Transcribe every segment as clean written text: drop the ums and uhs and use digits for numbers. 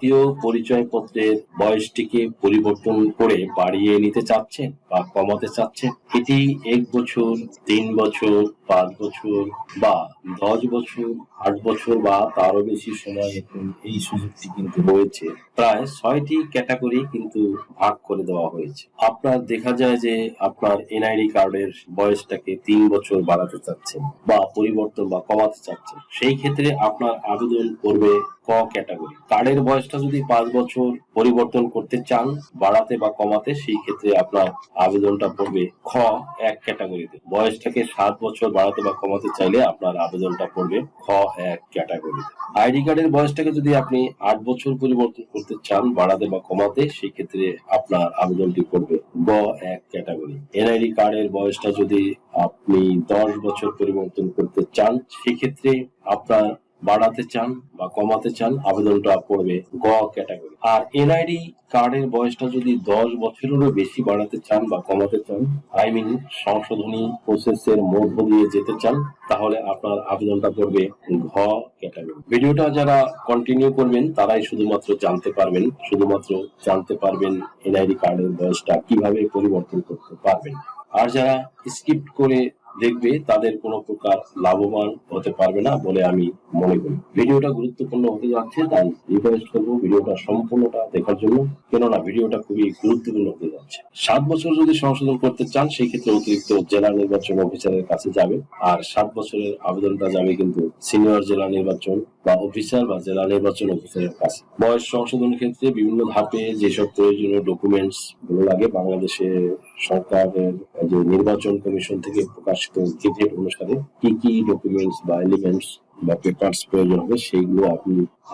জাতীয় পরিচয়পত্রের বয়সটিকে পরিবর্তন করে বাড়িয়ে নিতে চাচ্ছেন বা কমাতে চাচ্ছেন, এটি 1 বছর, 3 বছর, 5 বছর বা 10 বছর, 8 বছর বা তারও বেশি সময় এখন এই সুযোগটি কিন্তু রয়েছে। প্রায় 6টি ক্যাটাগরি কিন্তু ভাগ করে দেওয়া হয়েছে। আপনার দেখা যায় যে আপনার এনআইডি কার্ডের বয়সটাকে 3 বছর বাড়াতে চাচ্ছেন বা পরিবর্তন বা কমাতে চাচ্ছেন, সেই ক্ষেত্রে আপনার আবেদন করবে ক ক্যাটাগরি। কার্ডের বয়সটা যদি 5 বছর পরিবর্তন করতে চান, বাড়াতে বা কমাতে, সেই ক্ষেত্রে আপনার আবেদনটা পড়বে খ 1 ক্যাটাগরিতে। বয়সটাকে 7 বছর বাড়াতে বা কমাতে চাইলে আপনার আবেদনটা পড়বে খ 1 ক্যাটাগরিতে। আইডি কার্ডের বয়সটাকে যদি আপনি 8 বছর পরিবর্তন করতে চান, বাড়াতে বা কমাতে, সেই ক্ষেত্রে আপনার আবেদনটি পড়বে গ 1 ক্যাটাগরি। এনআইডি কার্ডের বয়সটা যদি আপনি 10 বছর পরিবর্তন করতে চান, সেক্ষেত্রে আপনার বাড়াতে চান বা কমাতে চান, আবেদনটা পড়বে গ ক্যাটাগরি। আর এনআইডি কার্ডের বয়সটা যদি 10 বছরেরও বেশি বাড়াতে চান বা কমাতে চান, সংশোধনী প্রসেসের মধ্য দিয়ে যেতে চান, তাহলে আপনার আবেদনটা পড়বে ঘ ক্যাটাগরি। ভিডিওটা যারা কন্টিনিউ করবেন তারাই শুধুমাত্র জানতে পারবেন এনআইডি কার্ডের বয়সটা কিভাবে পরিবর্তন করতে পারবেন। আর যারা স্কিপ করে দেখবে তাদের কোনো প্রকার লাভবান হতে পারবে না বলে আমি মনে করি। ভিডিওটা গুরুত্বপূর্ণ হতে যাচ্ছে, তাই রিকোয়েস্ট করবো ভিডিওটা সম্পূর্ণটা দেখার জন্য, কেননা ভিডিওটা খুবই গুরুত্বপূর্ণ হতে যাচ্ছে। 7 বছর যদি সংশোধন করতে চান, সেই ক্ষেত্রে অতিরিক্ত জেলা নির্বাচন অফিসারের কাছে যাবে। আর 7 বছরের আবেদনটা যাবে কিন্তু সিনিয়র জেলা নির্বাচন বা অফিসার বা জেলা নির্বাচন অফিসারের কাছে। বয়স সংশোধনের ক্ষেত্রে বিভিন্ন ধাপে যেসব প্রয়োজনীয় ডকুমেন্টস গুলো লাগে, বাংলাদেশে সরকারের যে নির্বাচন কমিশন থেকে প্রকাশিত গেজেট অনুসারে কি কি ডকুমেন্টস বা এলিমেন্টস বা পেপারস প্রয়োজন হবে, সেইগুলো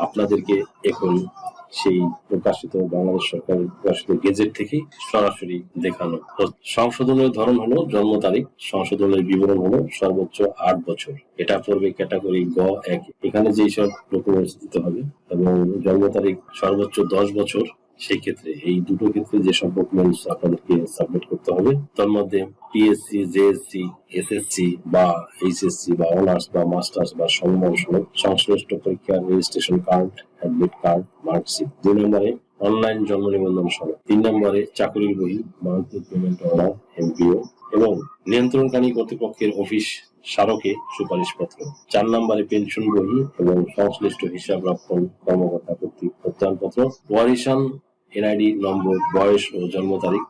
আপনাদেরকে এখন সেই প্রকাশিত বাংলাদেশ সরকারের প্রকাশিত গেজেট থেকে সরাসরি দেখানো। সংশোধনের ধরন হলো জন্ম তারিখ, সংশোধনের বিবরণ হলো সর্বোচ্চ 8 বছর। এটা পড়বে ক্যাটাগরি গ 1। এখানে যেই সব ডকুমেন্টস দিতে হবে এবং জন্ম তারিখ সর্বোচ্চ 10 বছর, সেই ক্ষেত্রে এই দুটো ক্ষেত্রে যেসব ডকুমেন্টস আপনাদেরকে সাবমিট করতে হবে, তার মধ্যে পিএসসি, জেএসসি, এসএসসি বা এইচএসসি বা অনার্স বা মাস্টার্স বা সমমান সনদ, সংশ্লিষ্ট পরীক্ষার registration card, admit card, marksheet. 2 নম্বরে অনলাইন জন্ম নিবন্ধন সনদ। 3 নম্বরে চাকরির বই, মান্থলি পেমেন্ট অর্ডার, এমপিও এবং নিয়ন্ত্রণকারী কর্তৃপক্ষের অফিস স্মারকে সুপারিশপত্র। 4 নম্বরে পেনশন বই এবং সংশ্লিষ্ট হিসাব রক্ষণ কর্মকর্তা কর্তৃক প্রত্যয়নপত্র। ওয়ারিশান এনআইডি নম্বর, বয়স ও জন্ম তারিখ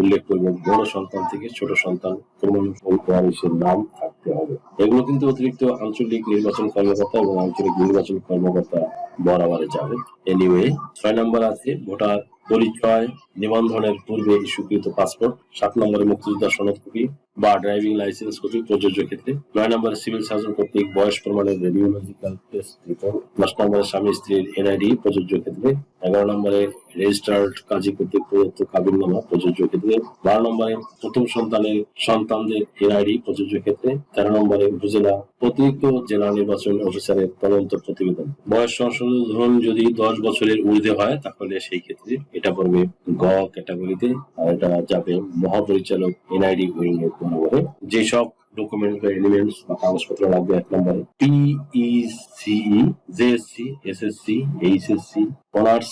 উল্লেখ করবে। বড় সন্তান থেকে ছোট সন্তান প্রমাণফল ওয়ারিশের নাম থাকতে হবে। এগুলো কিন্তু অতিরিক্ত আঞ্চলিক নির্বাচন কর্মকর্তা এবং আঞ্চলিক নির্বাচন কর্মকর্তা বরাবরে যাবে। এনিওয়ে, 6 নম্বর আছে ভোটার পরিচয় নিবন্ধনের পূর্বে ইস্যুকৃত পাসপোর্ট। 7 নম্বরে মুক্তিযোদ্ধা সনদ কপি বা ড্রাইভিং লাইসেন্স কপি প্রযোজ্য ক্ষেত্রে। 9 নম্বরে সিভিল সার্জন কর্তৃক বয়স প্রমাণের রেডিওলজিক্যাল টেস্ট রিপোর্ট। 10 নম্বরে স্বামী স্ত্রীর এনআইডি প্রযোজ্য ক্ষেত্রে। 11 নম্বরে রেজিস্ট্রার্ড কাজী কর্তৃক প্রদত্ত কাবিননামা প্রযোজ্য ক্ষেত্রে। 12 নম্বরে প্রথম সন্তানদের এনআইডি প্রযোজ্য ক্ষেত্রে। 13 নম্বরে উপজেলা অতিরিক্ত জেলা নির্বাচন অফিসারের তদন্ত প্রতিবেদন। বয়স সংশোধন যদি 10 বছরের ঊর্ধ্বে হয়, তাহলে সেই ক্ষেত্রে এটা পড়বে গ ক্যাটাগরিতে। আর এটা যাবে মহাপরিচালক এনআইডি উইং এর বরাবরে। যেসব ডকুমেন্ট বা এলিমেন্টস বা কাগজপত্র লাগবে: 1 নম্বরে PECE, JSC, SSC, HSC, honours,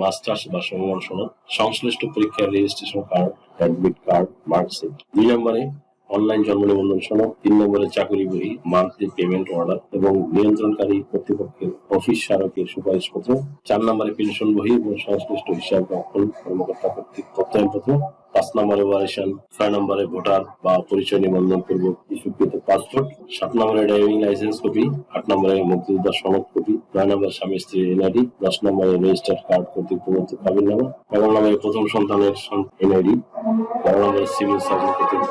masters বা সমমান সনদ, সংশ্লিষ্ট পরীক্ষার registration card, admit card, marksheet. 2 নম্বরে অনলাইন জন্ম নিবন্ধন সনদ। 3 নম্বরে চাকরি বই, মান্থলি পেমেন্ট অর্ডার এবং নিয়ন্ত্রণকারী কর্তৃপক্ষের অফিস স্মারকের সুপারিশপত্র। 4 নম্বরে পেনশন বই এবং সংশ্লিষ্ট হিসাব রক্ষণ কর্মকর্তা কর্তৃক প্রত্যয়নপত্র। 5 নম্বরে ওয়ারিশান। 6 নম্বরে ভোটার বা পরিচয় নিবন্ধন পূর্বক ইস্যুকৃত পাসপোর্ট। 7 নম্বরে ড্রাইভিং লাইসেন্স কপি। 8 নম্বরে মুক্তিযোদ্ধা সনদ কপি। 9 নম্বরে স্বামী স্ত্রীর এনআইডি। 10 নম্বরে রেজিস্টার্ড কার্ড কর্তৃক প্রদত্ত কাবিননামা। 11 নম্বরে প্রথম সন্তানের এনআইডি। 12 নম্বরে সিভিল সার্জন কর্তৃক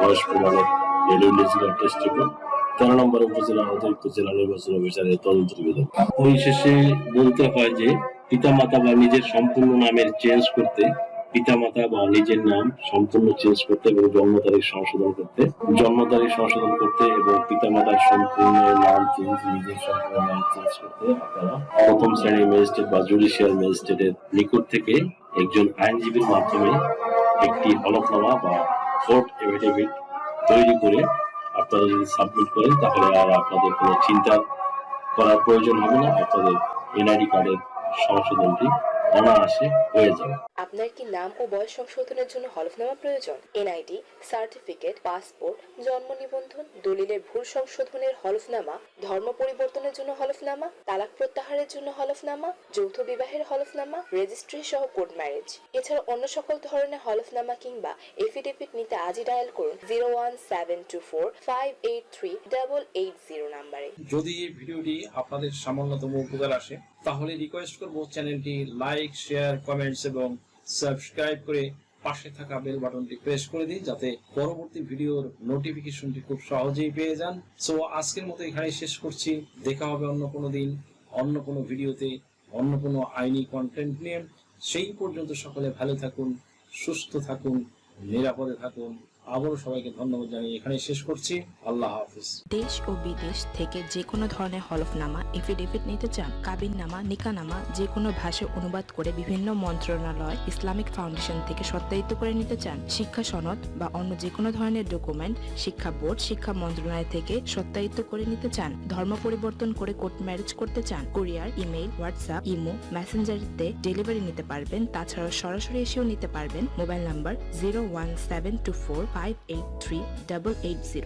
বয়স প্রমাণের রেডিওলজিক্যাল টেস্ট রিপোর্ট। 13 নম্বরে উপজেলা অতিরিক্ত জেলা নির্বাচন অফিসারের তদন্ত প্রতিবেদন। পরিশেষে বলতে হয় যে পিতামাতা বা নিজের সম্পূর্ণ নামের চেঞ্জ করতে, পিতামাতা বা নিজের নাম সম্পূর্ণ চেঞ্জ করতে এবং জন্ম তারিখ সংশোধন করতে এবং পিতামাতার সম্পূর্ণ নাম চেঞ্জ, নিজের সম্পূর্ণ নাম চেঞ্জ করতে আপনারা প্রথম শ্রেণীর ম্যাজিস্ট্রেট বা জুডিশিয়াল ম্যাজিস্ট্রেটের নিকট থেকে একজন আইনজীবীর মাধ্যমে একটি হলফনামা বা কোর্ট এফিডেভিট তৈরি করে আপনারা যদি সাবমিট করেন, তাহলে আর আপনাদের কোনো চিন্তা করার প্রয়োজন হবে না। আপনাদের এনআইডি কার্ডের সংশোধনটি অনায়াসে হয়ে যাবে। আপনার কি নাম ও বয়স সংশোধনের জন্য হলফনামা প্রয়োজন? এনআইডি, সার্টিফিকেট, পাসপোর্ট, জন্ম নিবন্ধন, দলিলের ভুল সংশোধনের হলফনামা, ধর্ম পরিবর্তনের জন্য হলফনামা, তালাক প্রত্যাহারের জন্য হলফনামা, যৌথ বিবাহের হলফনামা, রেজিস্ট্রি সহ কোর্ট ম্যারেজ। এছাড়া অন্য সকল ধরনের হলফনামা কিংবা এফিডেভিট নিতে আজই ডায়াল করুন 01724583880 নাম্বারে। যদি এই ভিডিওটি আপনাদের সামান্যতম উপকার আসে তাহলে রিকোয়েস্ট করব চ্যানেলটি লাইক, শেয়ার, কমেন্টস এবং সাবস্ক্রাইব করে পাশে থাকা বেল বাটনটি প্রেস করে দিন, যাতে পরবর্তী ভিডিওর নোটিফিকেশনটি খুব সহজেই পেয়ে যান। সো আজকের মতো এখানেই শেষ করছি। দেখা হবে অন্য কোনো দিন, অন্য কোনো ভিডিওতে, অন্য কোনো আইনি কন্টেন্ট নিয়ে। সেই পর্যন্ত সকলে ভালো থাকুন, সুস্থ থাকুন, নিরাপদে থাকুন। আবারও সবাইকে ধন্যবাদ জানিয়ে এখানে শেষ করছি। আল্লাহ হাফিজ। দেশ ও বিদেশ থেকে যে কোনো ধরনের হলফনামা, এফিডেভিট নিতে চান, কাবিননামা, নিকানামা যে কোনো ভাষায় অনুবাদ করে বিভিন্ন মন্ত্রণালয়, ইসলামিক ফাউন্ডেশন থেকে সত্যায়িত করে নিতে চান, শিক্ষা সনদ বা অন্য যে কোনো ধরনের ডকুমেন্ট শিক্ষা বোর্ড, শিক্ষা মন্ত্রণালয় থেকে সত্যায়িত করে নিতে চান, ধর্ম পরিবর্তন করে কোর্ট ম্যারেজ করতে চান, কুরিয়ার, ইমেইল, হোয়াটসঅ্যাপ, ইমো, মেসেঞ্জারিতে ডেলিভারি নিতে পারবেন। তাছাড়াও সরাসরি এসেও নিতে পারবেন। Mobile number 01724583880।